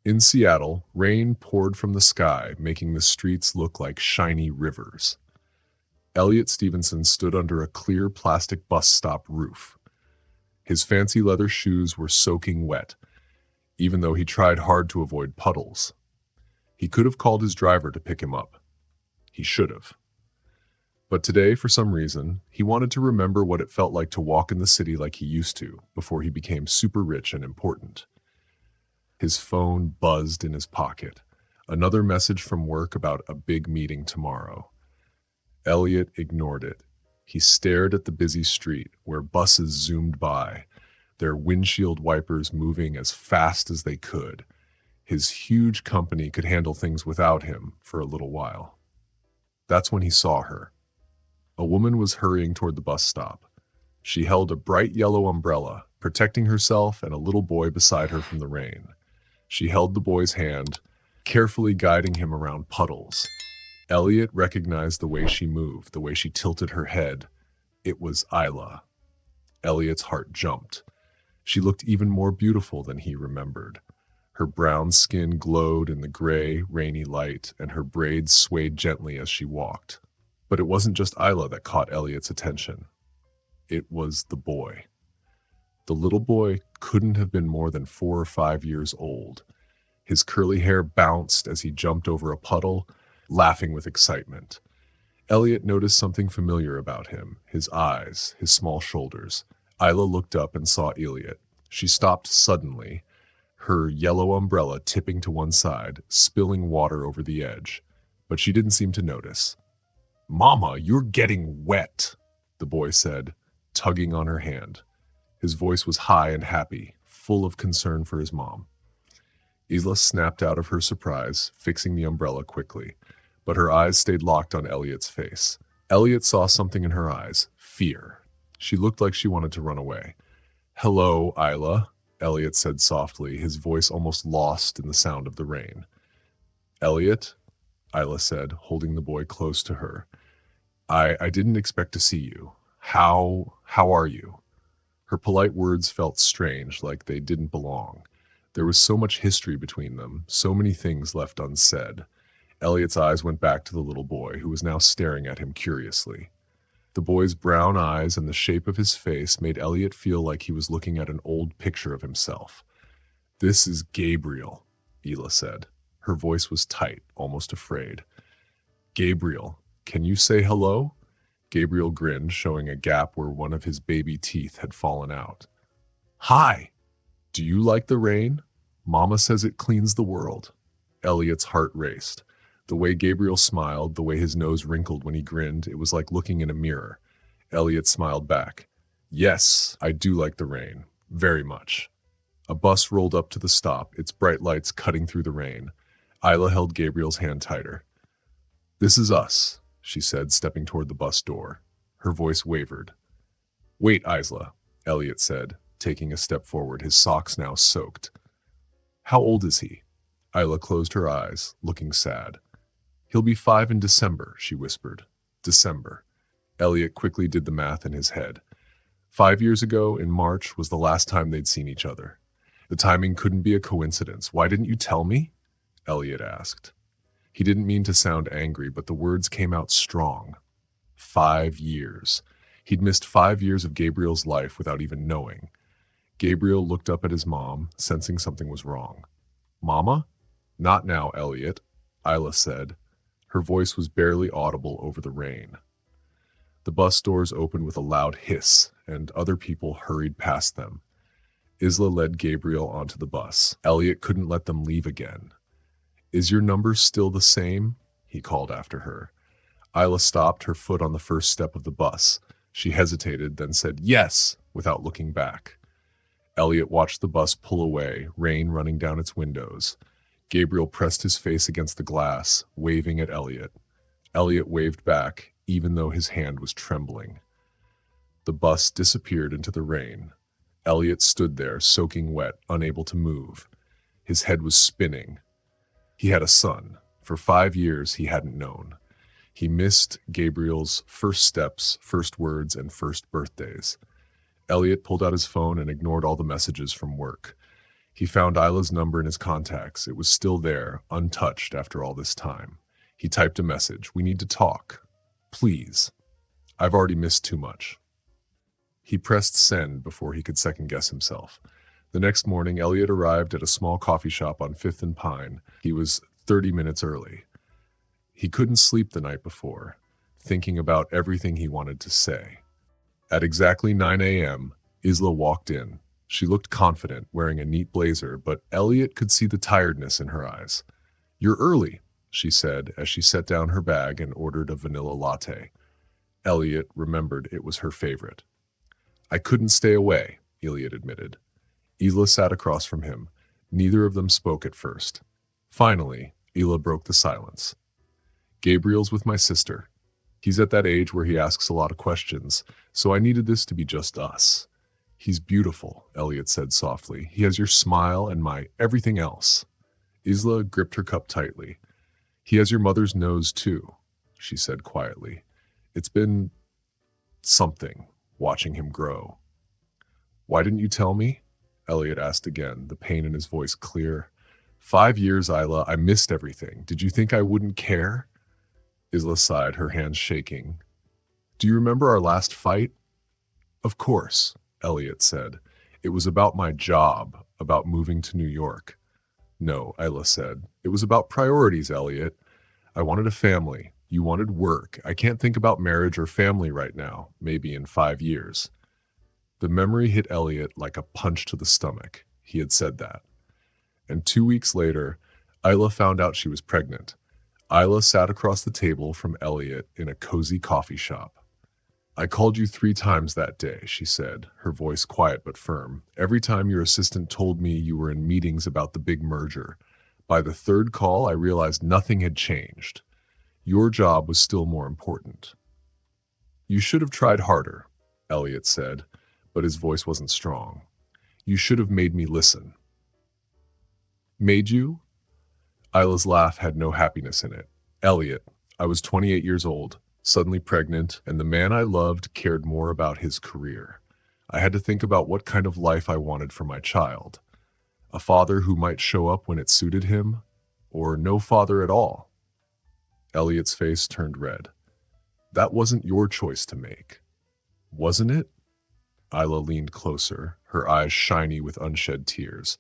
In Seattle, rain poured from the sky, making the streets look like shiny rivers. Elliot Stevenson stood under a clear plastic bus stop roof. His fancy leather shoes were soaking wet, even though he tried hard to avoid puddles. He could have called his driver to pick him up. He should have. But today, for some reason, he wanted to remember what it felt like to walk in the city like he used to, before he became super rich and important. His phone buzzed in his pocket. Another message from work about a big meeting tomorrow. Elliot ignored it. He stared at the busy street where buses zoomed by, their windshield wipers moving as fast as they could. His huge company could handle things without him for a little while. That's when he saw her. A woman was hurrying toward the bus stop. She held a bright yellow umbrella, protecting herself and a little boy beside her from the rain. She held the boy's hand, carefully guiding him around puddles. Elliot recognized the way she moved, the way she tilted her head. It was Isla. Elliot's heart jumped. She looked even more beautiful than he remembered. Her brown skin glowed in the gray, rainy light, and her braids swayed gently as she walked. But it wasn't just Isla that caught Elliot's attention. It was the boy. The little boy couldn't have been more than 4 or 5 years old. His curly hair bounced as he jumped over a puddle, laughing with excitement. Elliot noticed something familiar about him, his eyes, his small shoulders. Isla looked up and saw Elliot. She stopped suddenly, her yellow umbrella tipping to one side, spilling water over the edge. But she didn't seem to notice. "Mama, you're getting wet," the boy said, tugging on her hand. His voice was high and happy, full of concern for his mom. Isla snapped out of her surprise, fixing the umbrella quickly, but her eyes stayed locked on Elliot's face. Elliot saw something in her eyes, fear. She looked like she wanted to run away. "Hello, Isla," Elliot said softly, his voice almost lost in the sound of the rain. "Elliot," Isla said, holding the boy close to her. I didn't expect to see you. How are you?" Her polite words felt strange, like they didn't belong. There was so much history between them, so many things left unsaid. Elliot's eyes went back to the little boy, who was now staring at him curiously. The boy's brown eyes and the shape of his face made Elliot feel like he was looking at an old picture of himself. "This is Gabriel," Isla said. Her voice was tight, almost afraid. "Gabriel, can you say hello?" Gabriel grinned, showing a gap where one of his baby teeth had fallen out. "Hi! Do you like the rain? Mama says it cleans the world." Elliot's heart raced. The way Gabriel smiled, the way his nose wrinkled when he grinned, it was like looking in a mirror. Elliot smiled back. "Yes, I do like the rain. Very much." A bus rolled up to the stop, its bright lights cutting through the rain. Isla held Gabriel's hand tighter. "This is us," she said, stepping toward the bus door. Her voice wavered. "Wait, Isla," Elliot said, taking a step forward, his socks now soaked. "How old is he?" Isla closed her eyes, looking sad. "He'll be 5 in December," she whispered. December. Elliot quickly did the math in his head. 5 years ago, in March, was the last time they'd seen each other. The timing couldn't be a coincidence. "Why didn't you tell me?" Elliot asked. He didn't mean to sound angry, but the words came out strong. 5 years. He'd missed 5 years of Gabriel's life without even knowing. Gabriel looked up at his mom, sensing something was wrong. "Mama?" "Not now, Elliot," Isla said. Her voice was barely audible over the rain. The bus doors opened with a loud hiss, and other people hurried past them. Isla led Gabriel onto the bus. Elliot couldn't let them leave again. "Is your number still the same?" he called after her. Isla stopped, her foot on the first step of the bus. She hesitated, then said yes, without looking back. Elliot watched the bus pull away, rain running down its windows. Gabriel pressed his face against the glass, waving at Elliot. Elliot waved back, even though his hand was trembling. The bus disappeared into the rain. Elliot stood there, soaking wet, unable to move. His head was spinning. He had a son. For 5 years, he hadn't known. He missed Gabriel's first steps, first words, and first birthdays. Elliot pulled out his phone and ignored all the messages from work. He found Isla's number in his contacts. It was still there, untouched after all this time. He typed a message. "We need to talk. Please. I've already missed too much." He pressed send before he could second-guess himself. The next morning, Elliot arrived at a small coffee shop on 5th and Pine. He was 30 minutes early. He couldn't sleep the night before, thinking about everything he wanted to say. At exactly 9 a.m., Isla walked in. She looked confident, wearing a neat blazer, but Elliot could see the tiredness in her eyes. "You're early," she said as she set down her bag and ordered a vanilla latte. Elliot remembered it was her favorite. "I couldn't stay away," Elliot admitted. Isla sat across from him. Neither of them spoke at first. Finally, Isla broke the silence. "Gabriel's with my sister. He's at that age where he asks a lot of questions, so I needed this to be just us." "He's beautiful," Elliot said softly. "He has your smile and my everything else." Isla gripped her cup tightly. "He has your mother's nose, too," she said quietly. "It's been something, watching him grow." "Why didn't you tell me?" Elliot asked again, the pain in his voice clear. 5 years, Isla. I missed everything. Did you think I wouldn't care?" Isla sighed, her hands shaking. "Do you remember our last fight?" "Of course," Elliot said. "It was about my job, about moving to New York." "No," Isla said. "It was about priorities, Elliot. I wanted a family. You wanted work. I can't think about marriage or family right now, maybe in 5 years." The memory hit Elliot like a punch to the stomach. He had said that. And 2 weeks later, Isla found out she was pregnant. Isla sat across the table from Elliot in a cozy coffee shop. "I called you 3 times that day," she said, her voice quiet but firm. "Every time your assistant told me you were in meetings about the big merger. By the 3rd call, I realized nothing had changed. Your job was still more important." "You should have tried harder," Elliot said, but his voice wasn't strong. "You should have made me listen." "Made you?" Isla's laugh had no happiness in it. "Elliot, I was 28 years old, suddenly pregnant, and the man I loved cared more about his career. I had to think about what kind of life I wanted for my child. A father who might show up when it suited him, or no father at all." Elliot's face turned red. "That wasn't your choice to make, wasn't it?" Isla leaned closer, her eyes shiny with unshed tears.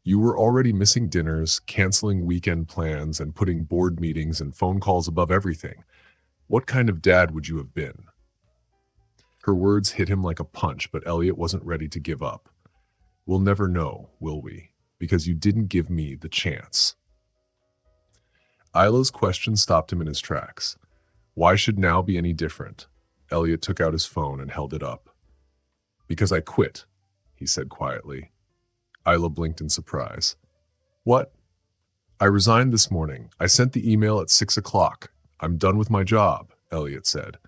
"You were already missing dinners, canceling weekend plans, and putting board meetings and phone calls above everything. What kind of dad would you have been?" Her words hit him like a punch, but Elliot wasn't ready to give up. "We'll never know, will we? Because you didn't give me the chance." Isla's question stopped him in his tracks. Why should now be any different? Elliot took out his phone and held it up. "Because I quit," he said quietly. Isla blinked in surprise. "What?" "I resigned this morning. I sent the email at 6 o'clock. I'm done with my job," Elliot said.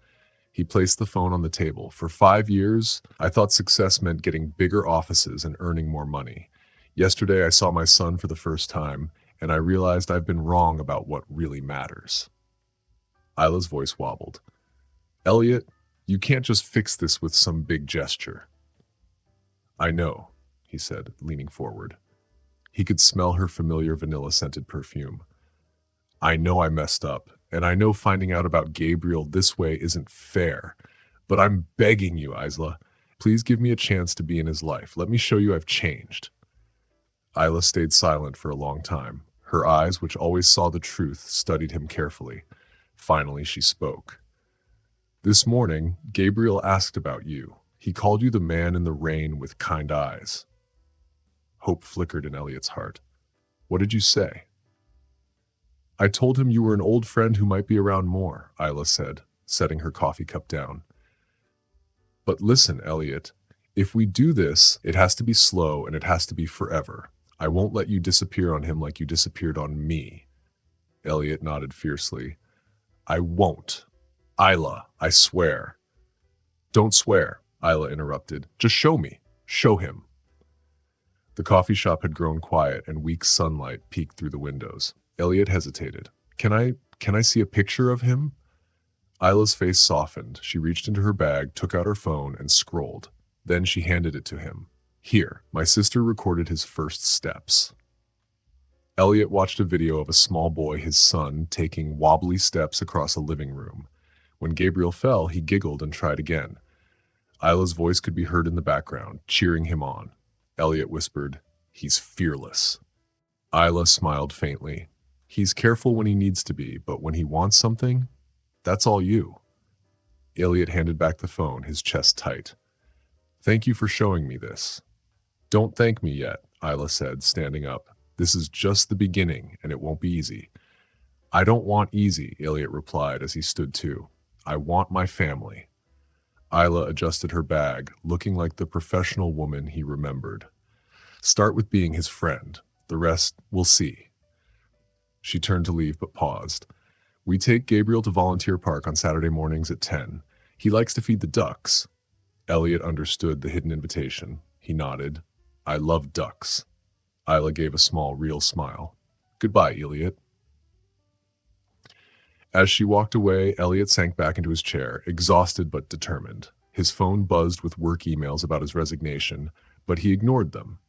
He placed the phone on the table. "For 5 years, I thought success meant getting bigger offices and earning more money. Yesterday, I saw my son for the first time, and I realized I've been wrong about what really matters." Isla's voice wobbled. "Elliot, you can't just fix this with some big gesture." "I know," he said, leaning forward. He could smell her familiar vanilla-scented perfume. "I know I messed up, and I know finding out about Gabriel this way isn't fair. But I'm begging you, Isla, please give me a chance to be in his life. Let me show you I've changed." Isla stayed silent for a long time. Her eyes, which always saw the truth, studied him carefully. Finally, she spoke. "This morning, Gabriel asked about you. He called you the man in the rain with kind eyes." Hope flickered in Elliot's heart. "What did you say?" "I told him you were an old friend who might be around more," Isla said, setting her coffee cup down. "But listen, Elliot, if we do this, it has to be slow and it has to be forever. I won't let you disappear on him like you disappeared on me." Elliot nodded fiercely. "I won't. Isla, I swear." "Don't swear," Isla interrupted. "Just show me. Show him." The coffee shop had grown quiet and weak sunlight peeked through the windows. Elliot hesitated. Can I see a picture of him?" Isla's face softened. She reached into her bag, took out her phone, and scrolled. Then she handed it to him. Here, my sister recorded his first steps. Elliot watched a video of a small boy, his son, taking wobbly steps across a living room. When Gabriel fell, he giggled and tried again. Isla's voice could be heard in the background, cheering him on. Elliot whispered, "He's fearless." Isla smiled faintly. "He's careful when he needs to be, but when he wants something, that's all you." Elliot handed back the phone, his chest tight. "Thank you for showing me this." "Don't thank me yet," Isla said, standing up. "This is just the beginning, and it won't be easy." "I don't want easy," Elliot replied as he stood too. "I want my family." Isla adjusted her bag, looking like the professional woman he remembered. "Start with being his friend. The rest, we'll see." She turned to leave but paused. "We take Gabriel to Volunteer Park on Saturday mornings at 10. He likes to feed the ducks." Elliot understood the hidden invitation. He nodded. "I love ducks." Isla gave a small, real smile. "Goodbye, Elliot." As she walked away, Elliot sank back into his chair, exhausted but determined. His phone buzzed with work emails about his resignation, but he ignored them.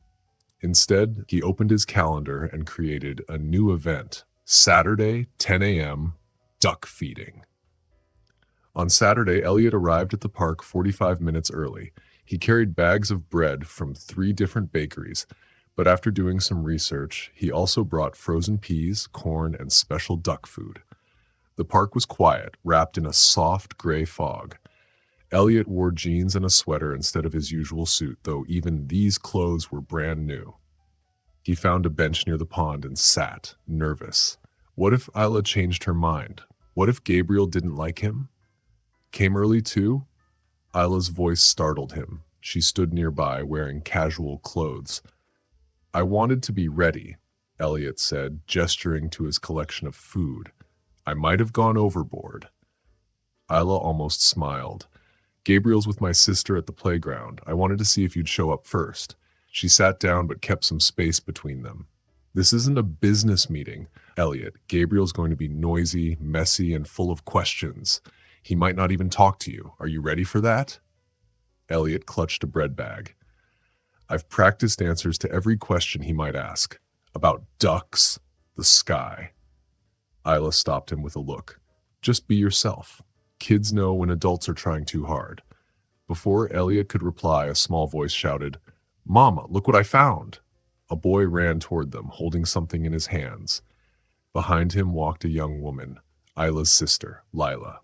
Instead, he opened his calendar and created a new event. Saturday, 10 a.m., duck feeding. On Saturday, Elliot arrived at the park 45 minutes early. He carried bags of bread from 3 different bakeries, but after doing some research, he also brought frozen peas, corn, and special duck food. The park was quiet, wrapped in a soft gray fog. Elliot wore jeans and a sweater instead of his usual suit, though even these clothes were brand new. He found a bench near the pond and sat, nervous. What if Isla changed her mind? What if Gabriel didn't like him? Came early too? Isla's voice startled him. She stood nearby, wearing casual clothes. "I wanted to be ready," Elliot said, gesturing to his collection of food. "I might have gone overboard." Isla almost smiled. "Gabriel's with my sister at the playground. I wanted to see if you'd show up first." She sat down but kept some space between them. "This isn't a business meeting, Elliot. Gabriel's going to be noisy, messy, and full of questions. He might not even talk to you. Are you ready for that?" Elliot clutched a bread bag. "I've practiced answers to every question he might ask. About ducks, the sky." Isla stopped him with a look. "Just be yourself. Kids know when adults are trying too hard." Before Elliot could reply, a small voice shouted, "Mama, look what I found!" A boy ran toward them, holding something in his hands. Behind him walked a young woman, Isla's sister, Lila.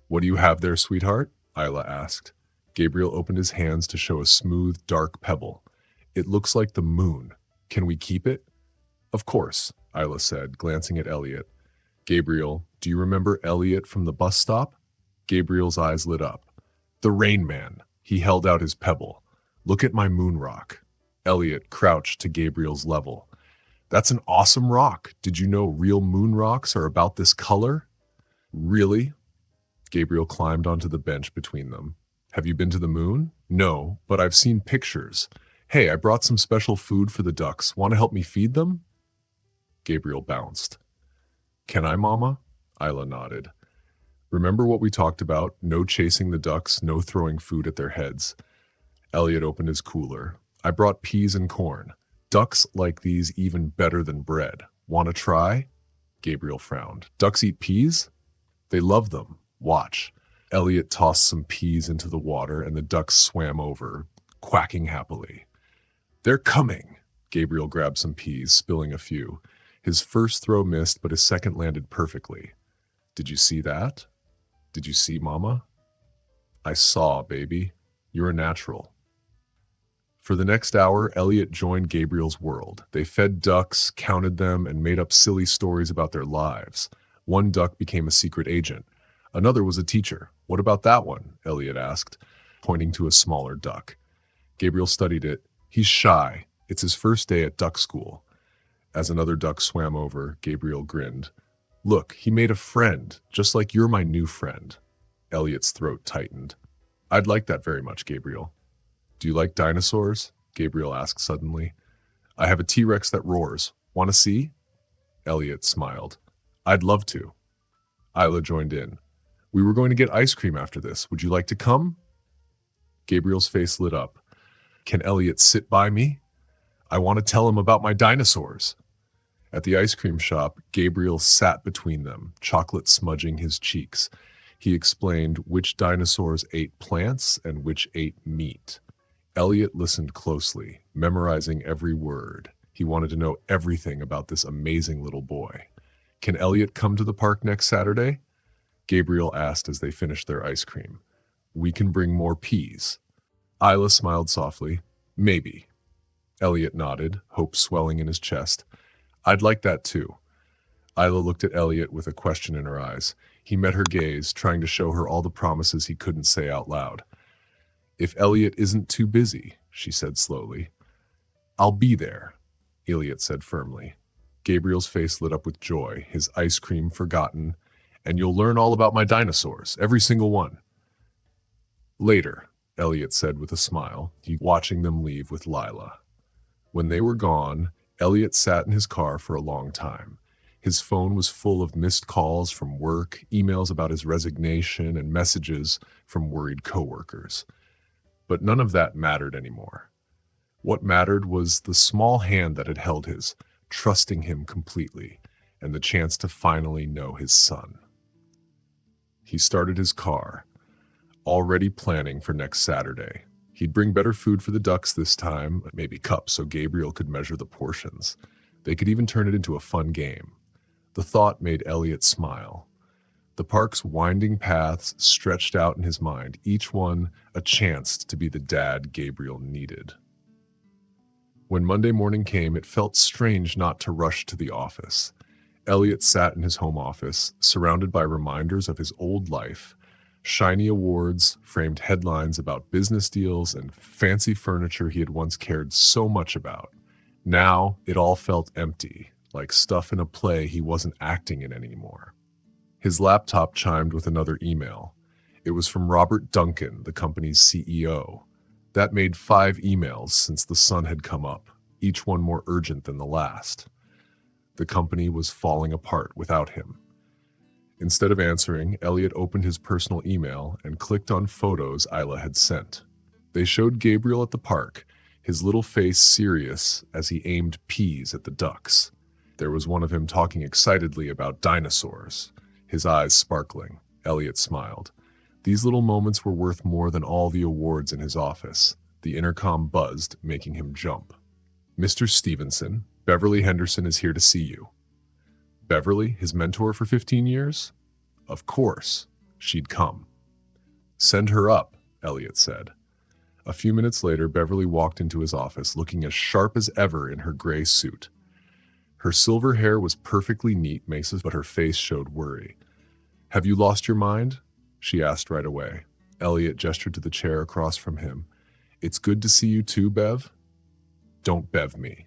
"What do you have there, sweetheart?" Isla asked. Gabriel opened his hands to show a smooth, dark pebble. "It looks like the moon. Can we keep it?" "Of course," Isla said, glancing at Elliot. "Gabriel, do you remember Elliot from the bus stop?" Gabriel's eyes lit up. "The Rain Man." He held out his pebble. "Look at my moon rock." Elliot crouched to Gabriel's level. "That's an awesome rock. Did you know real moon rocks are about this color?" "Really?" Gabriel climbed onto the bench between them. "Have you been to the moon?" "No, but I've seen pictures. Hey, I brought some special food for the ducks. Want to help me feed them?" Gabriel bounced. "Can I, Mama?" Isla nodded. "Remember what we talked about? No chasing the ducks, no throwing food at their heads." Elliot opened his cooler. "I brought peas and corn. Ducks like these even better than bread. Want to try?" Gabriel frowned. "Ducks eat peas?" "They love them. Watch." Elliot tossed some peas into the water, and the ducks swam over, quacking happily. "They're coming!" Gabriel grabbed some peas, spilling a few. His first throw missed, but his second landed perfectly. "Did you see that? Did you see, Mama?" "I saw, baby. You're a natural." For the next hour, Elliot joined Gabriel's world. They fed ducks, counted them, and made up silly stories about their lives. One duck became a secret agent. Another was a teacher. "What about that one?" Elliot asked, pointing to a smaller duck. Gabriel studied it. "He's shy. It's his first day at duck school." As another duck swam over, Gabriel grinned. "Look, he made a friend, just like you're my new friend." Elliot's throat tightened. "I'd like that very much, Gabriel." "Do you like dinosaurs?" Gabriel asked suddenly. "I have a T-Rex that roars. Want to see?" Elliot smiled. "I'd love to." Isla joined in. "We were going to get ice cream after this. Would you like to come?" Gabriel's face lit up. Can Elliot sit by me? I want to tell him about my dinosaurs. At the ice cream shop, Gabriel sat between them, chocolate smudging his cheeks. He explained which dinosaurs ate plants and which ate meat. Elliot listened closely, memorizing every word. He wanted to know everything about this amazing little boy. Can Elliot come to the park next Saturday? Gabriel asked as they finished their ice cream. We can bring more peas. Isla smiled softly. Maybe. Elliot nodded, hope swelling in his chest. I'd like that too. Isla looked at Elliot with a question in her eyes. He met her gaze, trying to show her all the promises he couldn't say out loud. If Elliot isn't too busy, she said slowly. I'll be there, Elliot said firmly. Gabriel's face lit up with joy, his ice cream forgotten. And you'll learn all about my dinosaurs, every single one. Later, Elliot said with a smile, watching them leave with Lila. When they were gone, Elliot sat in his car for a long time. His phone was full of missed calls from work, emails about his resignation, and messages from worried coworkers. But none of that mattered anymore. What mattered was the small hand that had held his, trusting him completely, and the chance to finally know his son. He started his car, already planning for next Saturday. He'd bring better food for the ducks this time, maybe cups so Gabriel could measure the portions. They could even turn it into a fun game. The thought made Elliot smile. The park's winding paths stretched out in his mind, each one a chance to be the dad Gabriel needed. When Monday morning came, it felt strange not to rush to the office. Elliot sat in his home office, surrounded by reminders of his old life. Shiny awards framed headlines about business deals and fancy furniture he had once cared so much about. Now, it all felt empty, like stuff in a play he wasn't acting in anymore. His laptop chimed with another email. It was from Robert Duncan, the company's CEO. That made 5 emails since the sun had come up, each one more urgent than the last. The company was falling apart without him. Instead of answering, Elliot opened his personal email and clicked on photos Isla had sent. They showed Gabriel at the park, his little face serious as he aimed peas at the ducks. There was one of him talking excitedly about dinosaurs, his eyes sparkling. Elliot smiled. These little moments were worth more than all the awards in his office. The intercom buzzed, making him jump. Mr. Stevenson, Beverly Henderson is here to see you. Beverly, his mentor for 15 years? Of course, she'd come. Send her up, Elliot said. A few minutes later, Beverly walked into his office, looking as sharp as ever in her gray suit. Her silver hair was perfectly neat, but her face showed worry. Have you lost your mind? She asked right away. Elliot gestured to the chair across from him. It's good to see you too, Bev. Don't Bev me.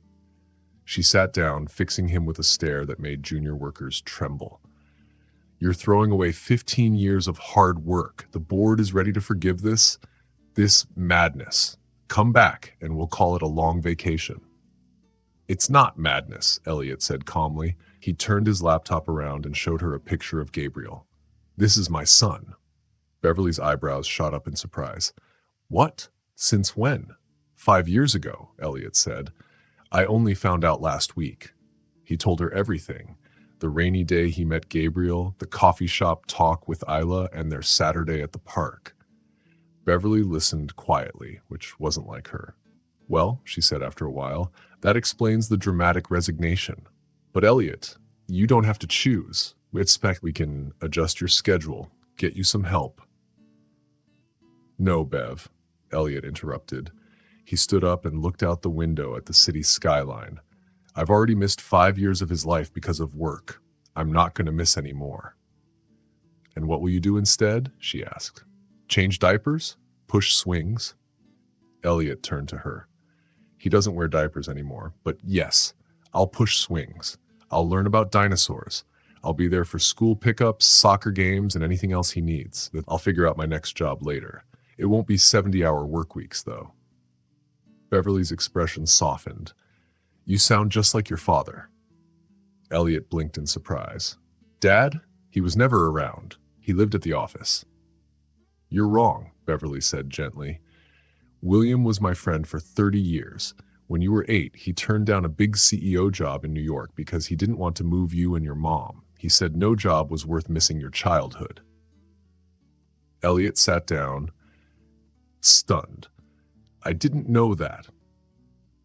She sat down, fixing him with a stare that made junior workers tremble. You're throwing away 15 years of hard work. The board is ready to forgive this madness. Come back and we'll call it a long vacation. It's not madness, Elliot said calmly. He turned his laptop around and showed her a picture of Gabriel. This is my son. Beverly's eyebrows shot up in surprise. What? Since when? 5 years ago, Elliot said. I only found out last week. He told her everything. The rainy day he met Gabriel, the coffee shop talk with Isla, and their Saturday at the park. Beverly listened quietly, which wasn't like her. Well, she said after a while, that explains the dramatic resignation. But Elliot, you don't have to choose. We expect we can adjust your schedule, get you some help. No, Bev, Elliot interrupted. He stood up and looked out the window at the city skyline. I've already missed 5 years of his life because of work. I'm not going to miss any more. And what will you do instead? She asked. Change diapers? Push swings? Elliot turned to her. He doesn't wear diapers anymore, but yes, I'll push swings. I'll learn about dinosaurs. I'll be there for school pickups, soccer games, and anything else he needs. I'll figure out my next job later. It won't be 70-hour work weeks, though. Beverly's expression softened. You sound just like your father. Elliot blinked in surprise. Dad? He was never around. He lived at the office. You're wrong, Beverly said gently. William was my friend for 30 years. When you were 8, he turned down a big CEO job in New York because he didn't want to move you and your mom. He said no job was worth missing your childhood. Elliot sat down, stunned. I didn't know that.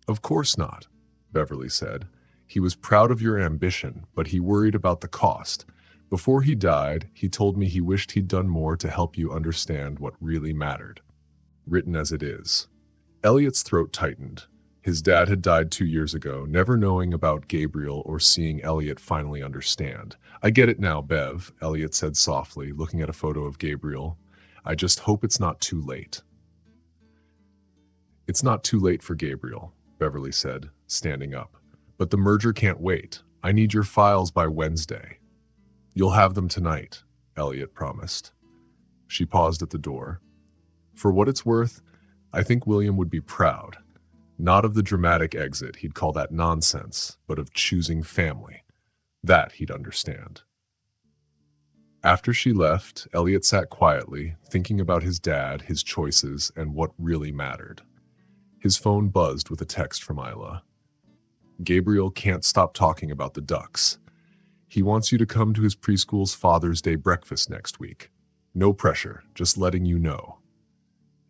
Of course not, Beverly said. He was proud of your ambition, but he worried about the cost. Before he died, he told me he wished he'd done more to help you understand what really mattered. Written as it is. Elliot's throat tightened. His dad had died 2 years ago, never knowing about Gabriel or seeing Elliot finally understand. I get it now, Bev, Elliot said softly, looking at a photo of Gabriel. I just hope it's not too late. It's not too late for Gabriel, Beverly said, standing up. But the merger can't wait. I need your files by Wednesday. You'll have them tonight, Elliot promised. She paused at the door. For what it's worth, I think William would be proud. Not of the dramatic exit, he'd call that nonsense, but of choosing family. That he'd understand. After she left, Elliot sat quietly, thinking about his dad, his choices, and what really mattered. His phone buzzed with a text from Isla. Gabriel can't stop talking about the ducks. He wants you to come to his preschool's Father's Day breakfast next week. No pressure, just letting you know.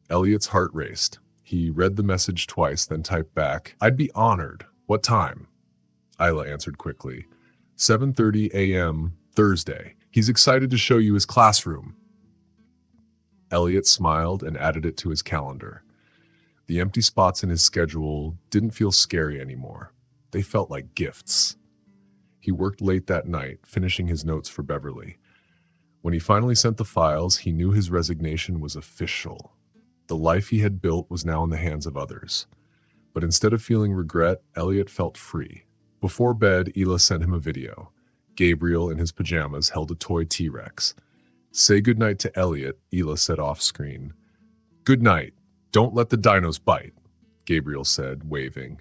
Elliot's heart raced. He read the message twice, then typed back, I'd be honored. What time? Isla answered quickly. 7:30 a.m. Thursday. He's excited to show you his classroom. Elliot smiled and added it to his calendar. The empty spots in his schedule didn't feel scary anymore. They felt like gifts. He worked late that night, finishing his notes for Beverly. When he finally sent the files, he knew his resignation was official. The life he had built was now in the hands of others. But instead of feeling regret, Elliot felt free. Before bed, Hila sent him a video. Gabriel, in his pajamas, held a toy T-Rex. Say goodnight to Elliot, Hila said off screen. Good night. Don't let the dinos bite, Gabriel said, waving.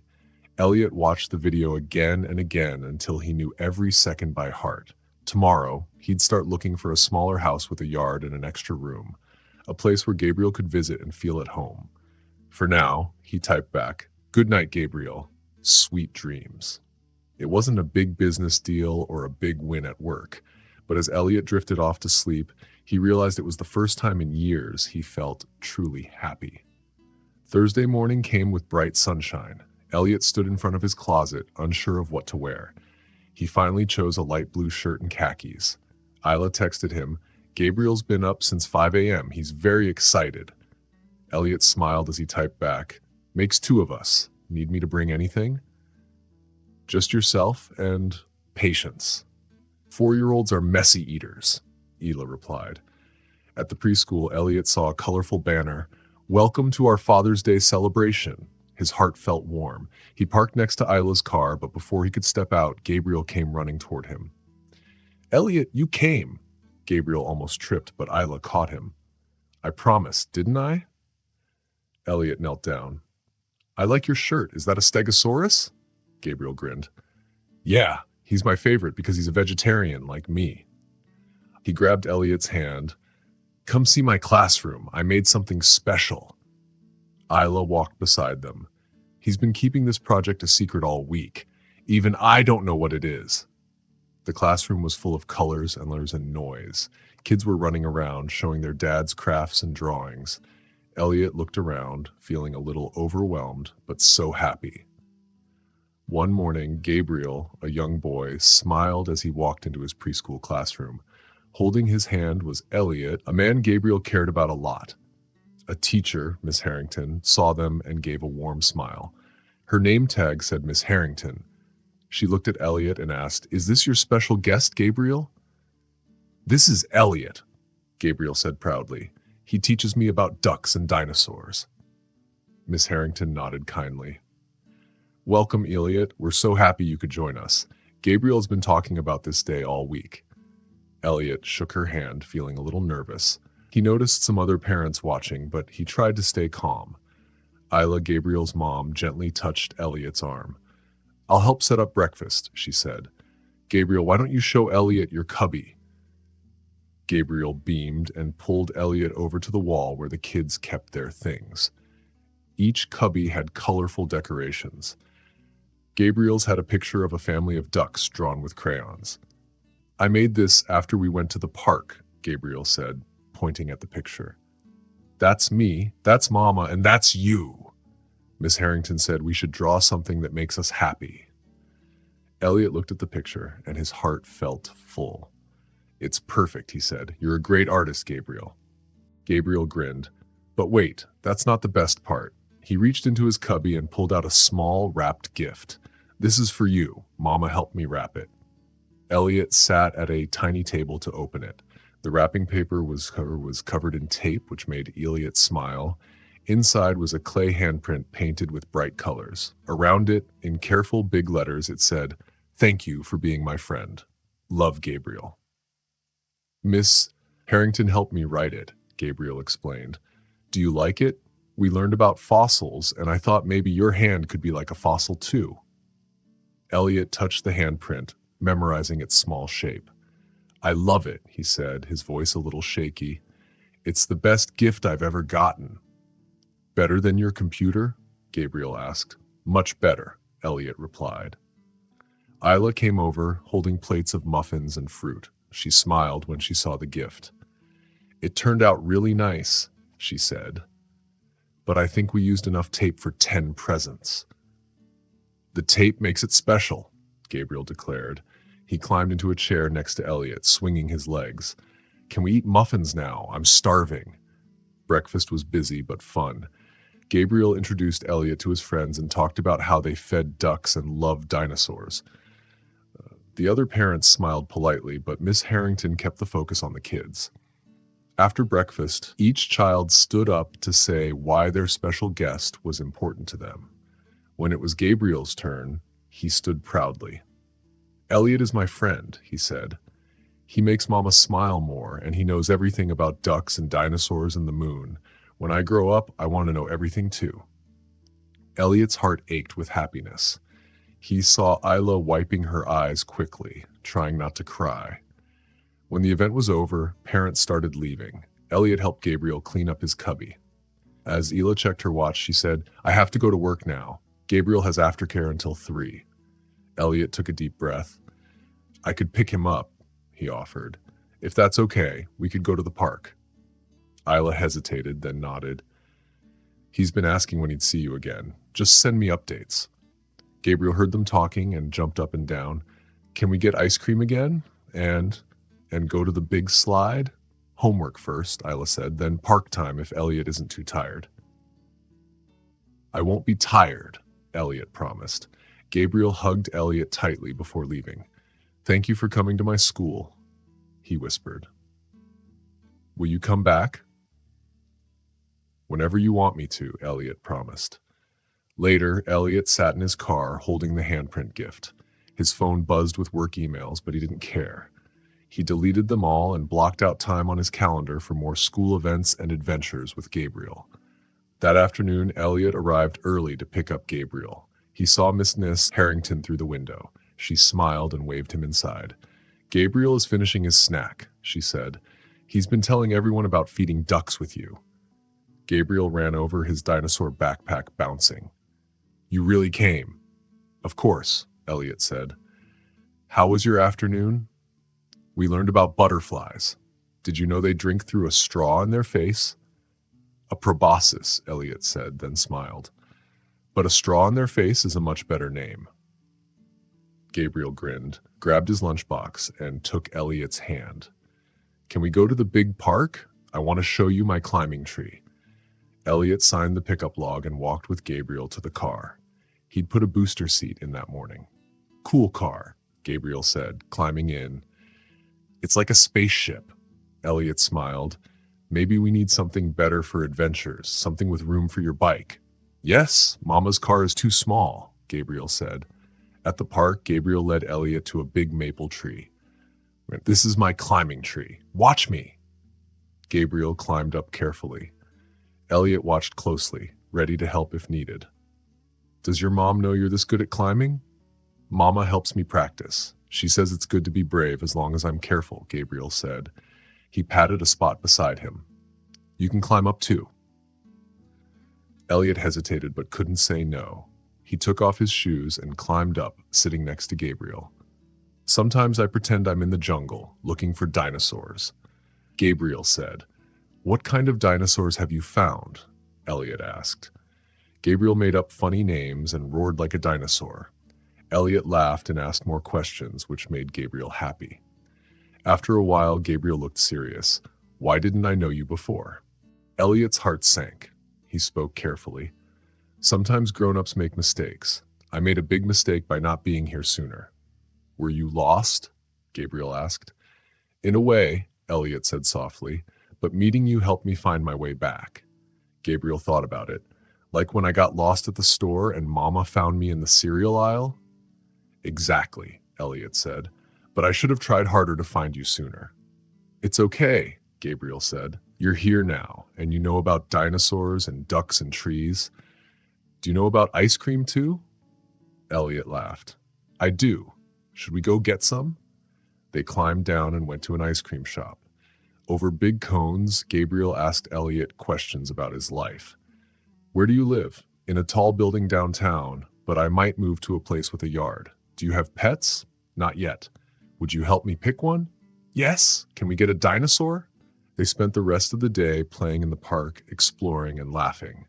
Elliot watched the video again and again until he knew every second by heart. Tomorrow, he'd start looking for a smaller house with a yard and an extra room, a place where Gabriel could visit and feel at home. For now, he typed back, Good night, Gabriel. Sweet dreams. It wasn't a big business deal or a big win at work, but as Elliot drifted off to sleep, he realized it was the first time in years he felt truly happy. Thursday morning came with bright sunshine. Elliot stood in front of his closet, unsure of what to wear. He finally chose a light blue shirt and khakis. Isla texted him, Gabriel's been up since 5 a.m. He's very excited. Elliot smiled as he typed back, Makes 2 of us. Need me to bring anything? Just yourself and patience. 4-year-olds are messy eaters, Hila replied. At the preschool, Elliot saw a colorful banner, Welcome to our Father's Day celebration. His heart felt warm. He parked next to Isla's car, but before he could step out, Gabriel came running toward him. Elliot, you came. Gabriel almost tripped, but Isla caught him. I promised, didn't I? Elliot knelt down. I like your shirt. Is that a stegosaurus? Gabriel grinned. Yeah, he's my favorite because he's a vegetarian like me. He grabbed Elliot's hand. Come see my classroom. I made something special. Isla walked beside them. He's been keeping this project a secret all week. Even I don't know what it is. The classroom was full of colors and noise. Kids were running around, showing their dad's crafts and drawings. Elliot looked around, feeling a little overwhelmed, but so happy. One morning, Gabriel, a young boy, smiled as he walked into his preschool classroom. Holding his hand was Elliot, a man Gabriel cared about a lot. A teacher, Miss Harrington, saw them and gave a warm smile. Her name tag said Miss Harrington. She looked at Elliot and asked, Is this your special guest, Gabriel? This is Elliot, Gabriel said proudly. He teaches me about ducks and dinosaurs. Miss Harrington nodded kindly. Welcome, Elliot. We're so happy you could join us. Gabriel's been talking about this day all week. Elliot shook her hand, feeling a little nervous. He noticed some other parents watching, but he tried to stay calm. Isla, Gabriel's mom, gently touched Elliot's arm. I'll help set up breakfast, she said. Gabriel, why don't you show Elliot your cubby? Gabriel beamed and pulled Elliot over to the wall where the kids kept their things. Each cubby had colorful decorations. Gabriel's had a picture of a family of ducks drawn with crayons. I made this after we went to the park, Gabriel said, pointing at the picture. That's me, that's Mama, and that's you. Miss Harrington said we should draw something that makes us happy. Elliot looked at the picture, and his heart felt full. It's perfect, he said. You're a great artist, Gabriel. Gabriel grinned. But wait, that's not the best part. He reached into his cubby and pulled out a small, wrapped gift. This is for you. Mama helped me wrap it. Elliot sat at a tiny table to open it. The wrapping paper was covered in tape, which made Elliot smile. Inside was a clay handprint painted with bright colors. Around it, in careful big letters, it said, "Thank you for being my friend. Love, Gabriel." Miss Harrington helped me write it, Gabriel explained. Do you like it? We learned about fossils, and I thought maybe your hand could be like a fossil too. Elliot touched the handprint, memorizing its small shape. I love it, he said, his voice a little shaky. It's the best gift I've ever gotten. Better than your computer? Gabriel asked. Much better, Elliot replied. Isla came over, holding plates of muffins and fruit. She smiled when she saw the gift. It turned out really nice, she said. But I think we used enough tape for 10 presents. The tape makes it special, Gabriel declared. He climbed into a chair next to Elliot, swinging his legs. Can we eat muffins now? I'm starving. Breakfast was busy but fun. Gabriel introduced Elliot to his friends and talked about how they fed ducks and loved dinosaurs. The other parents smiled politely, but Miss Harrington kept the focus on the kids. After breakfast, each child stood up to say why their special guest was important to them. When it was Gabriel's turn, he stood proudly. Elliot is my friend, he said. He makes Mama smile more, and he knows everything about ducks and dinosaurs and the moon. When I grow up, I want to know everything too. Elliot's heart ached with happiness. He saw Isla wiping her eyes quickly, trying not to cry. When the event was over, parents started leaving. Elliot helped Gabriel clean up his cubby. As Isla checked her watch, she said, I have to go to work now. Gabriel has aftercare until 3. Elliot took a deep breath. I could pick him up, he offered. If that's okay, we could go to the park. Isla hesitated, then nodded. He's been asking when he'd see you again. Just send me updates. Gabriel heard them talking and jumped up and down. Can we get ice cream again? And go to the big slide? Homework first, Isla said, then park time if Elliot isn't too tired. I won't be tired, Elliot promised. Gabriel hugged Elliot tightly before leaving. Thank you for coming to my school, he whispered. Will you come back? Whenever you want me to, Elliot promised. Later, Elliot sat in his car holding the handprint gift. His phone buzzed with work emails, but he didn't care. He deleted them all and blocked out time on his calendar for more school events and adventures with Gabriel. That afternoon, Elliot arrived early to pick up Gabriel. He saw Miss Harrington through the window. She smiled and waved him inside. Gabriel is finishing his snack, she said. He's been telling everyone about feeding ducks with you. Gabriel ran over, his dinosaur backpack bouncing. You really came. Of course, Elliot said. How was your afternoon? We learned about butterflies. Did you know they drink through a straw in their face? A proboscis, Elliot said, then smiled. But a straw in their face is a much better name. Gabriel grinned, grabbed his lunchbox, and took Elliot's hand. Can we go to the big park? I want to show you my climbing tree. Elliot signed the pickup log and walked with Gabriel to the car. He'd put a booster seat in that morning. Cool car, Gabriel said, climbing in. It's like a spaceship. Elliot smiled. Maybe we need something better for adventures, something with room for your bike. Yes, Mama's car is too small, Gabriel said. At the park, Gabriel led Elliot to a big maple tree. This is my climbing tree. Watch me. Gabriel climbed up carefully. Elliot watched closely, ready to help if needed. Does your mom know you're this good at climbing? Mama helps me practice. She says it's good to be brave as long as I'm careful, Gabriel said. He patted a spot beside him. You can climb up too. Elliot hesitated but couldn't say no. He took off his shoes and climbed up, sitting next to Gabriel. Sometimes I pretend I'm in the jungle, looking for dinosaurs, Gabriel said. What kind of dinosaurs have you found? Elliot asked. Gabriel made up funny names and roared like a dinosaur. Elliot laughed and asked more questions, which made Gabriel happy. After a while, Gabriel looked serious. Why didn't I know you before? Elliot's heart sank. He spoke carefully. Sometimes grown-ups make mistakes. I made a big mistake by not being here sooner. Were you lost? Gabriel asked. In a way, Elliot said softly, but meeting you helped me find my way back. Gabriel thought about it. Like when I got lost at the store and Mama found me in the cereal aisle? Exactly, Elliot said, but I should have tried harder to find you sooner. It's okay, Gabriel said. You're here now, and you know about dinosaurs and ducks and trees. Do you know about ice cream too? Elliot laughed. I do. Should we go get some? They climbed down and went to an ice cream shop. Over big cones, Gabriel asked Elliot questions about his life. Where do you live? In a tall building downtown, but I might move to a place with a yard. Do you have pets? Not yet. Would you help me pick one? Yes. Can we get a dinosaur? They spent the rest of the day playing in the park, exploring and laughing.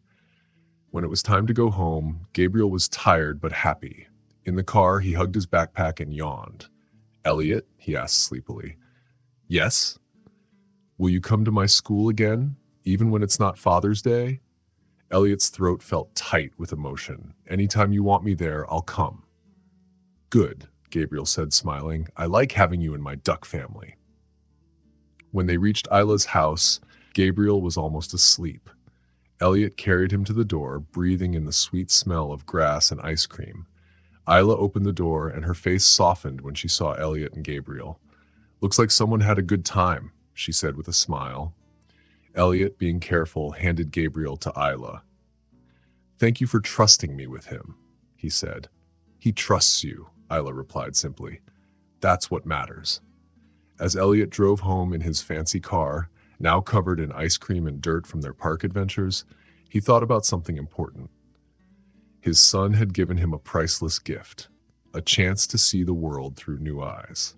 When it was time to go home, Gabriel was tired but happy. In the car, he hugged his backpack and yawned. Elliot, he asked sleepily. Yes. Will you come to my school again, even when it's not Father's Day? Elliot's throat felt tight with emotion. Anytime you want me there, I'll come. Good, Gabriel said, smiling. I like having you in my duck family. When they reached Isla's house, Gabriel was almost asleep. Elliot carried him to the door, breathing in the sweet smell of grass and ice cream. Isla opened the door, and her face softened when she saw Elliot and Gabriel. Looks like someone had a good time, she said with a smile. Elliot, being careful, handed Gabriel to Isla. Thank you for trusting me with him, he said. He trusts you, Isla replied simply. That's what matters. As Elliot drove home in his fancy car, now covered in ice cream and dirt from their park adventures, he thought about something important. His son had given him a priceless gift, a chance to see the world through new eyes.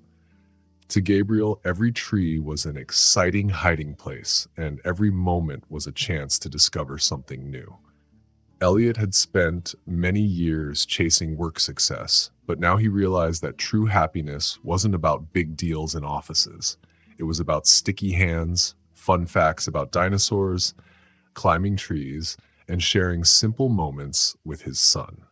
To Gabriel, every tree was an exciting hiding place, and every moment was a chance to discover something new. Elliot had spent many years chasing work success, but now he realized that true happiness wasn't about big deals in offices. It was about sticky hands, fun facts about dinosaurs, climbing trees, and sharing simple moments with his son.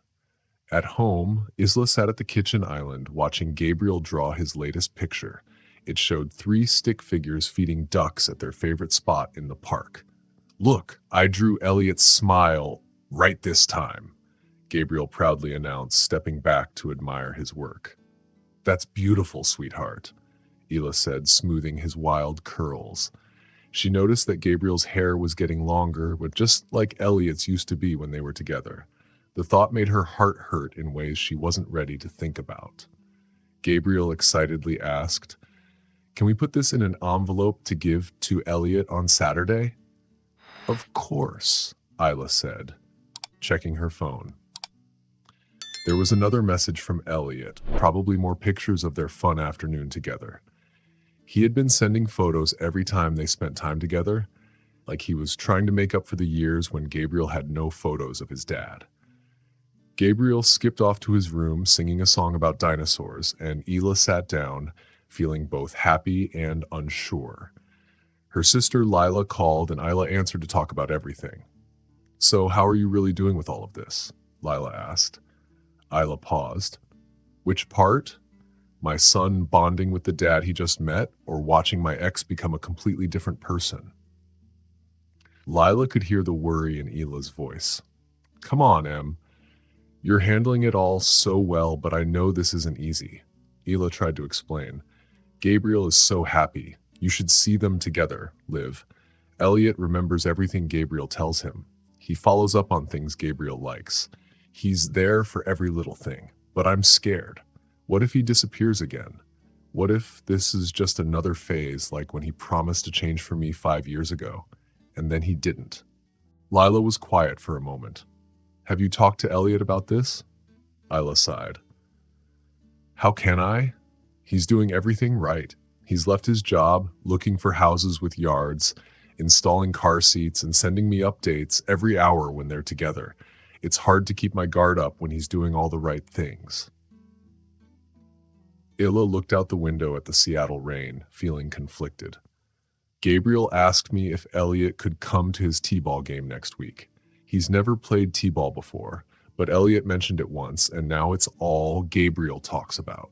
At home, Isla sat at the kitchen island watching Gabriel draw his latest picture. It showed 3 stick figures feeding ducks at their favorite spot in the park. Look, I drew Elliot's smile right this time, Gabriel proudly announced, stepping back to admire his work. That's beautiful, sweetheart, Isla said, smoothing his wild curls. She noticed that Gabriel's hair was getting longer, but just like Elliot's used to be when they were together. The thought made her heart hurt in ways she wasn't ready to think about. Gabriel excitedly asked, Can we put this in an envelope to give to Elliot on Saturday? Of course, Isla said, checking her phone. There was another message from Elliot, probably more pictures of their fun afternoon together. He had been sending photos every time they spent time together, like he was trying to make up for the years when Gabriel had no photos of his dad. Gabriel skipped off to his room singing a song about dinosaurs, and Isla sat down, feeling both happy and unsure. Her sister Lila called, and Isla answered to talk about everything. So how are you really doing with all of this? Lila asked. Isla paused. Which part? My son bonding with the dad he just met, or watching my ex become a completely different person? Lila could hear the worry in Ila's voice. Come on, Em. You're handling it all so well, but I know this isn't easy. Isla tried to explain. Gabriel is so happy. You should see them together, Liv. Elliot remembers everything Gabriel tells him. He follows up on things Gabriel likes. He's there for every little thing. But I'm scared. What if he disappears again? What if this is just another phase like when he promised to change for me 5 years ago, and then he didn't? Lila was quiet for a moment. Have you talked to Elliot about this? Isla sighed. How can I? He's doing everything right. He's left his job, looking for houses with yards, installing car seats, and sending me updates every hour when they're together. It's hard to keep my guard up when he's doing all the right things. Illa looked out the window at the Seattle rain, feeling conflicted. Gabriel asked me if Elliot could come to his t-ball game next week. He's never played t-ball before, but Elliot mentioned it once, and now it's all Gabriel talks about.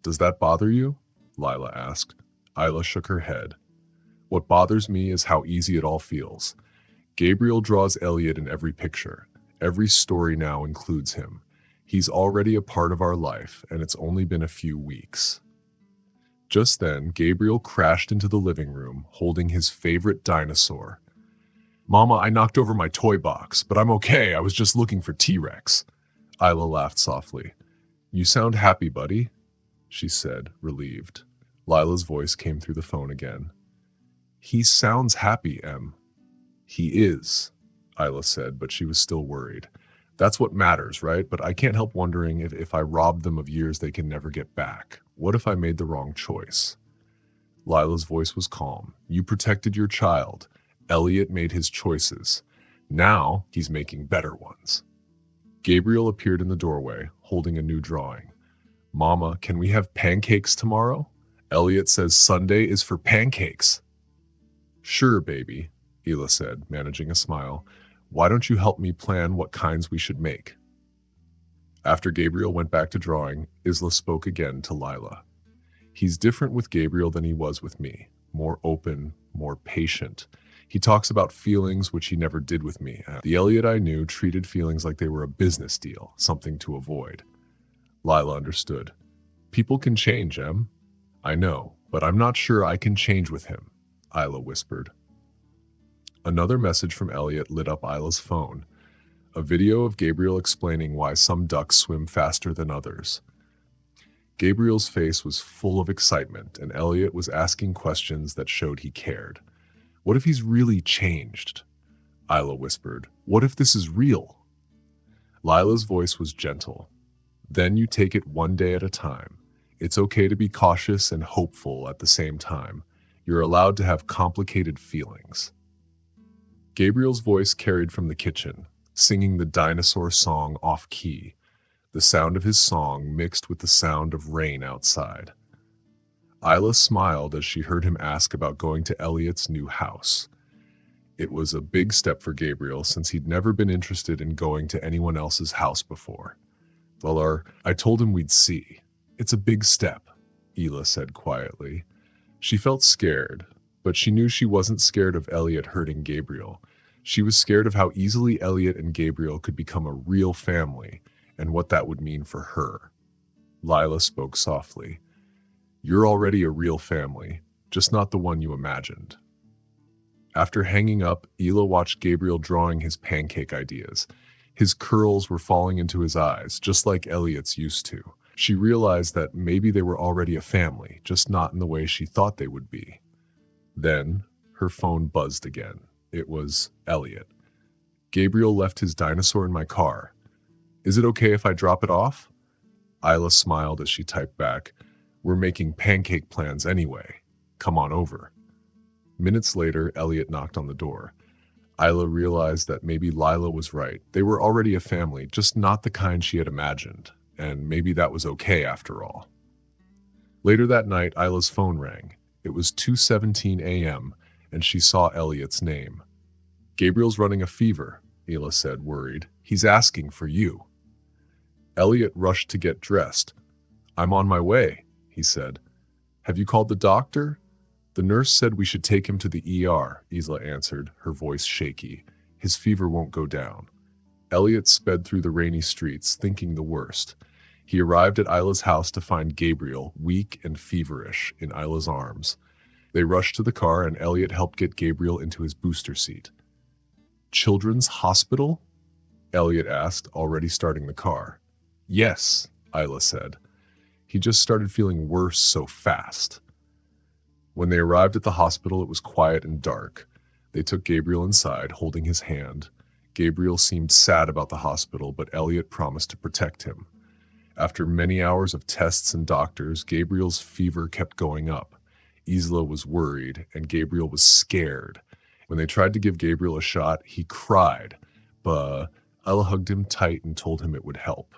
Does that bother you? Lila asked. Isla shook her head. What bothers me is how easy it all feels. Gabriel draws Elliot in every picture. Every story now includes him. He's already a part of our life, and it's only been a few weeks. Just then, Gabriel crashed into the living room, holding his favorite dinosaur. Mama, I knocked over my toy box, but I'm okay. I was just looking for T-Rex. Isla laughed softly. You sound happy, buddy, she said, relieved. Lila's voice came through the phone again. He sounds happy, Em. He is, Isla said, but she was still worried. That's what matters, right? But I can't help wondering if I rob them of years they can never get back. What if I made the wrong choice? Lila's voice was calm. You protected your child. Elliot made his choices. Now he's making better ones. Gabriel appeared in the doorway, holding a new drawing. Mama, can we have pancakes tomorrow? Elliot says Sunday is for pancakes. Sure, baby, Ela said, managing a smile. Why don't you help me plan what kinds we should make? After Gabriel went back to drawing, Isla spoke again to Lila. He's different with Gabriel than he was with me. More open, more patient. He talks about feelings which he never did with me. The Elliot I knew treated feelings like they were a business deal, something to avoid. Lila understood. People can change, Em. I know, but I'm not sure I can change with him, Isla whispered. Another message from Elliot lit up Isla's phone. A video of Gabriel explaining why some ducks swim faster than others. Gabriel's face was full of excitement, and Elliot was asking questions that showed he cared. What if he's really changed? Isla whispered. What if this is real? Lila's voice was gentle. Then you take it one day at a time. It's okay to be cautious and hopeful at the same time. You're allowed to have complicated feelings. Gabriel's voice carried from the kitchen, singing the dinosaur song off-key. The sound of his song mixed with the sound of rain outside. Isla smiled as she heard him ask about going to Elliot's new house. It was a big step for Gabriel since he'd never been interested in going to anyone else's house before. Well, I told him we'd see. It's a big step, Ela said quietly. She felt scared, but she knew she wasn't scared of Elliot hurting Gabriel. She was scared of how easily Elliot and Gabriel could become a real family and what that would mean for her. Lila spoke softly. You're already a real family, just not the one you imagined. After hanging up, Ela watched Gabriel drawing his pancake ideas. His curls were falling into his eyes, just like Elliot's used to. She realized that maybe they were already a family, just not in the way she thought they would be. Then, her phone buzzed again. It was Elliot. Gabriel left his dinosaur in my car. Is it okay if I drop it off? Isla smiled as she typed back, We're making pancake plans anyway. Come on over. Minutes later, Elliot knocked on the door. Isla realized that maybe Lila was right. They were already a family, just not the kind she had imagined. And maybe that was okay after all. Later that night, Isla's phone rang. It was 2:17 a.m., and she saw Elliot's name. Gabriel's running a fever, Ela said, worried. He's asking for you. Elliot rushed to get dressed. I'm on my way, he said. Have you called the doctor? The nurse said we should take him to the ER, Isla answered, her voice shaky. His fever won't go down. Elliot sped through the rainy streets, thinking the worst. He arrived at Isla's house to find Gabriel, weak and feverish, in Isla's arms. They rushed to the car, and Elliot helped get Gabriel into his booster seat. Children's hospital? Elliot asked, already starting the car. Yes, Isla said. He just started feeling worse so fast. When they arrived at the hospital, it was quiet and dark. They took Gabriel inside, holding his hand. Gabriel seemed sad about the hospital, but Elliot promised to protect him. After many hours of tests and doctors, Gabriel's fever kept going up. Isla was worried, and Gabriel was scared. When they tried to give Gabriel a shot, he cried, but Ella hugged him tight and told him it would help.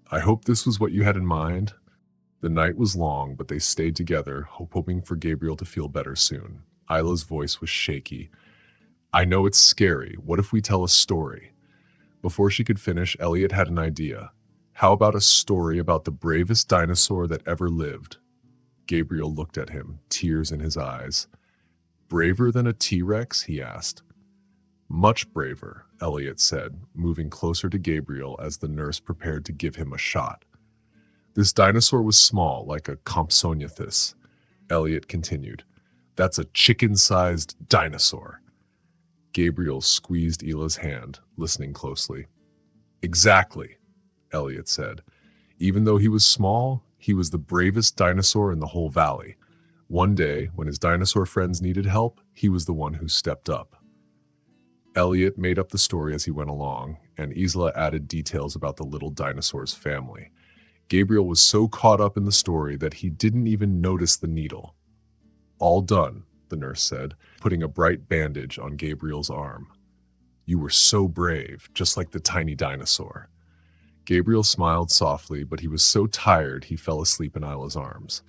I hope this was what you had in mind. The night was long, but they stayed together, hoping for Gabriel to feel better soon. Isla's voice was shaky. I know it's scary. What if we tell a story? Before she could finish, Elliot had an idea. How about a story about the bravest dinosaur that ever lived? Gabriel looked at him, tears in his eyes. Braver than a T-Rex? He asked. Much braver, Elliot said, moving closer to Gabriel as the nurse prepared to give him a shot. This dinosaur was small, like a Compsognathus. Elliot continued. That's a chicken-sized dinosaur. Gabriel squeezed Ila's hand, listening closely. Exactly, Elliot said. Even though he was small, he was the bravest dinosaur in the whole valley. One day, when his dinosaur friends needed help, he was the one who stepped up. Elliot made up the story as he went along, and Isla added details about the little dinosaur's family. Gabriel was so caught up in the story that he didn't even notice the needle. All done, the nurse said, putting a bright bandage on Gabriel's arm. You were so brave, just like the tiny dinosaur. Gabriel smiled softly, but he was so tired he fell asleep in Isla's arms.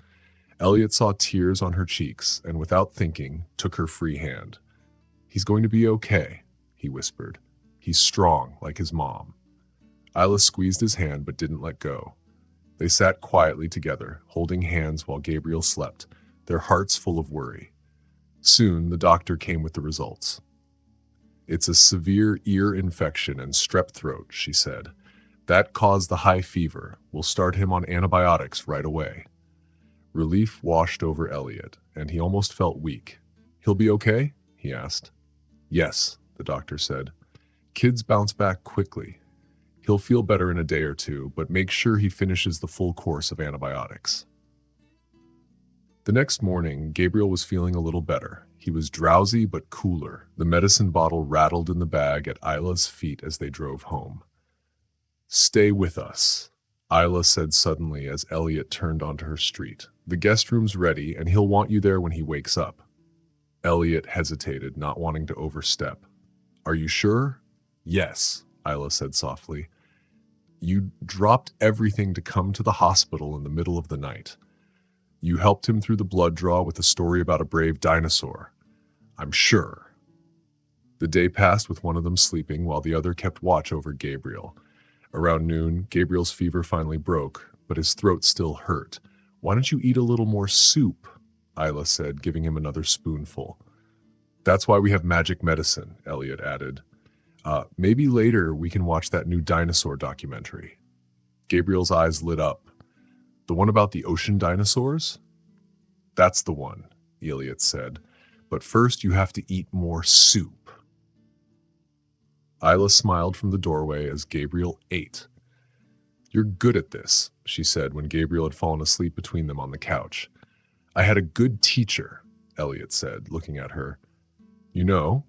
Elliot saw tears on her cheeks, and without thinking, took her free hand. He's going to be okay, he whispered. He's strong, like his mom. Isla squeezed his hand but didn't let go. They sat quietly together, holding hands while Gabriel slept, their hearts full of worry. Soon, the doctor came with the results. It's a severe ear infection and strep throat, she said. That caused the high fever. We'll start him on antibiotics right away. Relief washed over Elliot, and he almost felt weak. He'll be okay? He asked. Yes, the doctor said. Kids bounce back quickly. He'll feel better in a day or two, but make sure he finishes the full course of antibiotics. The next morning, Gabriel was feeling a little better. He was drowsy but cooler. The medicine bottle rattled in the bag at Isla's feet as they drove home. Stay with us, Isla said suddenly as Elliot turned onto her street. The guest room's ready, and he'll want you there when he wakes up. Elliot hesitated, not wanting to overstep. Are you sure? Yes, Isla said softly. You dropped everything to come to the hospital in the middle of the night. You helped him through the blood draw with a story about a brave dinosaur. I'm sure. The day passed with one of them sleeping while the other kept watch over Gabriel. Around noon, Gabriel's fever finally broke, but his throat still hurt. Why don't you eat a little more soup? Isla said, giving him another spoonful. That's why we have magic medicine, Elliot added. Maybe later we can watch that new dinosaur documentary. Gabriel's eyes lit up. The one about the ocean dinosaurs? That's the one, Elliot said. But first you have to eat more soup. Isla smiled from the doorway as Gabriel ate. You're good at this, she said when Gabriel had fallen asleep between them on the couch. I had a good teacher, Elliot said, looking at her. You know,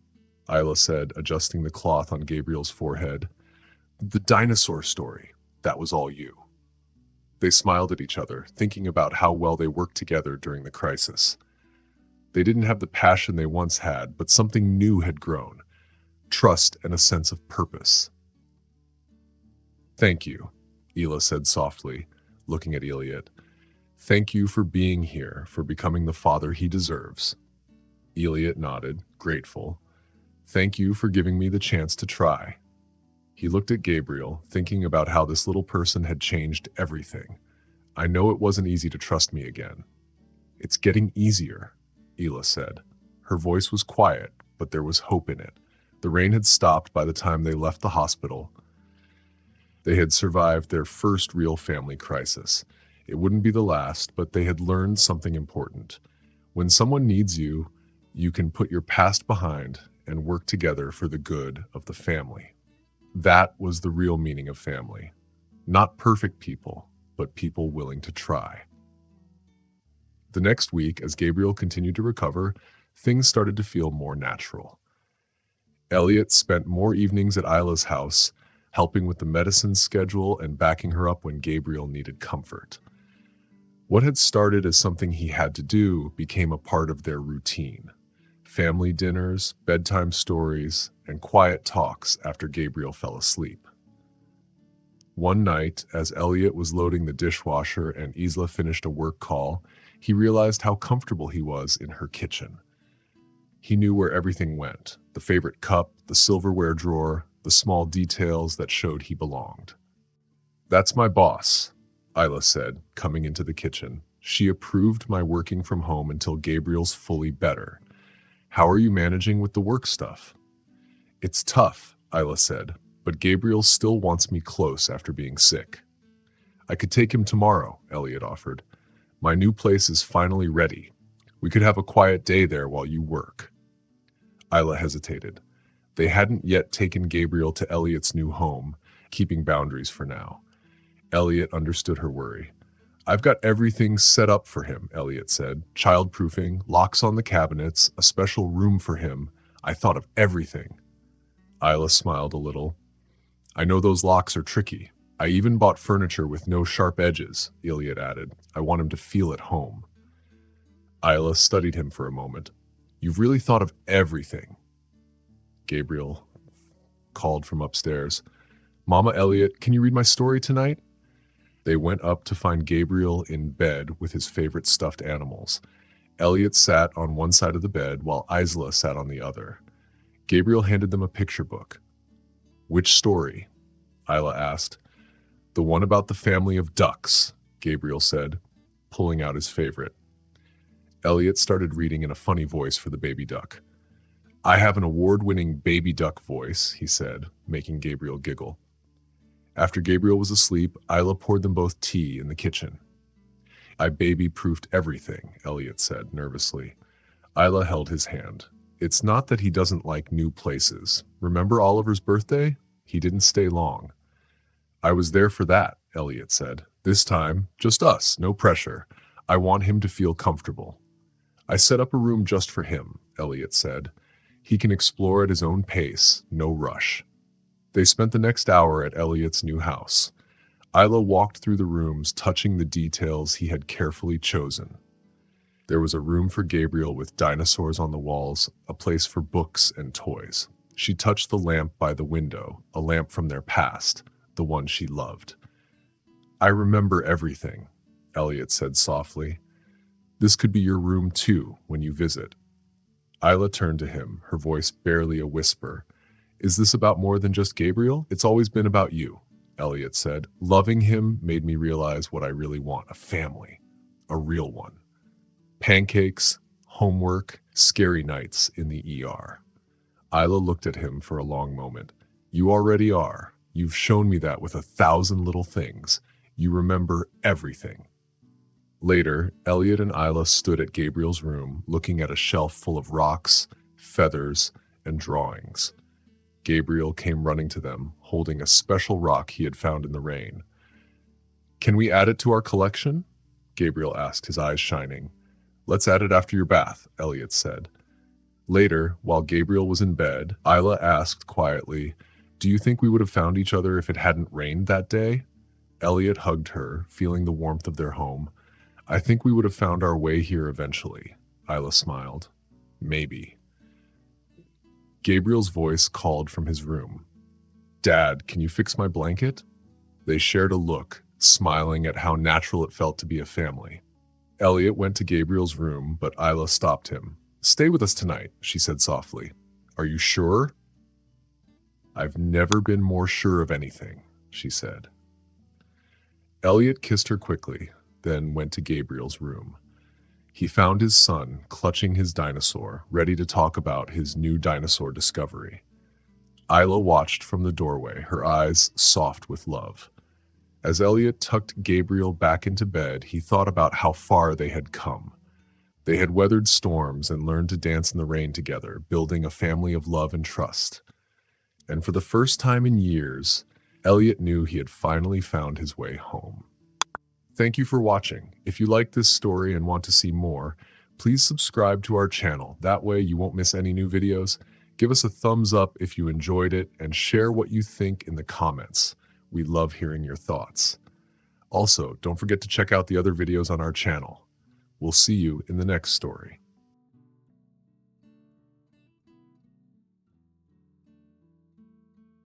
Isla said, adjusting the cloth on Gabriel's forehead. The dinosaur story, that was all you. They smiled at each other, thinking about how well they worked together during the crisis. They didn't have the passion they once had, but something new had grown. Trust and a sense of purpose. Thank you, Ela said softly, looking at Elliot. Thank you for being here, for becoming the father he deserves. Elliot nodded, grateful. Thank you for giving me the chance to try. He looked at Gabriel, thinking about how this little person had changed everything. I know it wasn't easy to trust me again. It's getting easier, Ela said. Her voice was quiet, but there was hope in it. The rain had stopped by the time they left the hospital. They had survived their first real family crisis. It wouldn't be the last, but they had learned something important. When someone needs you, you can put your past behind and work together for the good of the family. That was the real meaning of family. Not perfect people, but people willing to try. The next week, as Gabriel continued to recover, things started to feel more natural. Elliot spent more evenings at Isla's house, helping with the medicine schedule and backing her up when Gabriel needed comfort. What had started as something he had to do became a part of their routine. Family dinners, bedtime stories, and quiet talks after Gabriel fell asleep. One night, as Elliot was loading the dishwasher and Isla finished a work call, he realized how comfortable he was in her kitchen. He knew where everything went, the favorite cup, the silverware drawer, the small details that showed he belonged. "That's my boss," Isla said, coming into the kitchen. "She approved my working from home until Gabriel's fully better. How are you managing with the work stuff?" "It's tough," Isla said, "but Gabriel still wants me close after being sick." "I could take him tomorrow," Elliot offered. "My new place is finally ready. We could have a quiet day there while you work." Isla hesitated. They hadn't yet taken Gabriel to Elliot's new home, keeping boundaries for now. Elliot understood her worry. "I've got everything set up for him," Elliot said. "Childproofing, locks on the cabinets, a special room for him. I thought of everything." Isla smiled a little. "I know those locks are tricky. I even bought furniture with no sharp edges," Elliot added. "I want him to feel at home." Isla studied him for a moment. "You've really thought of everything." Gabriel called from upstairs. "Mama, Elliot, can you read my story tonight?" They went up to find Gabriel in bed with his favorite stuffed animals. Elliot sat on one side of the bed while Isla sat on the other. Gabriel handed them a picture book. "Which story?" Isla asked. "The one about the family of ducks," Gabriel said, pulling out his favorite. Elliot started reading in a funny voice for the baby duck. "I have an award-winning baby duck voice," he said, making Gabriel giggle. After Gabriel was asleep, Isla poured them both tea in the kitchen. "I baby-proofed everything," Elliot said nervously. Isla held his hand. "It's not that he doesn't like new places. Remember Oliver's birthday? He didn't stay long." "I was there for that," Elliot said. "This time, just us, no pressure. I want him to feel comfortable." "I set up a room just for him," Elliot said. "He can explore at his own pace, no rush." They spent the next hour at Elliot's new house. Isla walked through the rooms, touching the details he had carefully chosen. There was a room for Gabriel with dinosaurs on the walls, a place for books and toys. She touched the lamp by the window, a lamp from their past, the one she loved. "I remember everything," Elliot said softly. "This could be your room too, when you visit." Isla turned to him, her voice barely a whisper. "Is this about more than just Gabriel? It's always been about you," Elliot said. "Loving him made me realize what I really want, a family, a real one. Pancakes, homework, scary nights in the ER." Isla looked at him for a long moment. "You already are. You've shown me that with 1,000 little things. You remember everything." Later, Elliot and Isla stood at Gabriel's room, looking at a shelf full of rocks, feathers, and drawings. Gabriel came running to them, holding a special rock he had found in the rain. "Can we add it to our collection?" Gabriel asked, his eyes shining. "Let's add it after your bath," Elliot said. Later, while Gabriel was in bed, Isla asked quietly, "Do you think we would have found each other if it hadn't rained that day?" Elliot hugged her, feeling the warmth of their home. "I think we would have found our way here eventually," Isla smiled. "Maybe." Gabriel's voice called from his room. "Dad, can you fix my blanket?" They shared a look, smiling at how natural it felt to be a family. Elliot went to Gabriel's room, but Isla stopped him. "Stay with us tonight," she said softly. "Are you sure?" "I've never been more sure of anything," she said. Elliot kissed her quickly, then went to Gabriel's room. He found his son clutching his dinosaur, ready to talk about his new dinosaur discovery. Isla watched from the doorway, her eyes soft with love. As Elliot tucked Gabriel back into bed, he thought about how far they had come. They had weathered storms and learned to dance in the rain together, building a family of love and trust. And for the first time in years, Elliot knew he had finally found his way home. Thank you for watching. If you like this story and want to see more, Please subscribe to our channel. That way you won't miss any new videos. Give us a thumbs up if you enjoyed it and share what you think in the comments. We love hearing your thoughts. Also, don't forget to check out the other videos on our channel. We'll see you in the next story.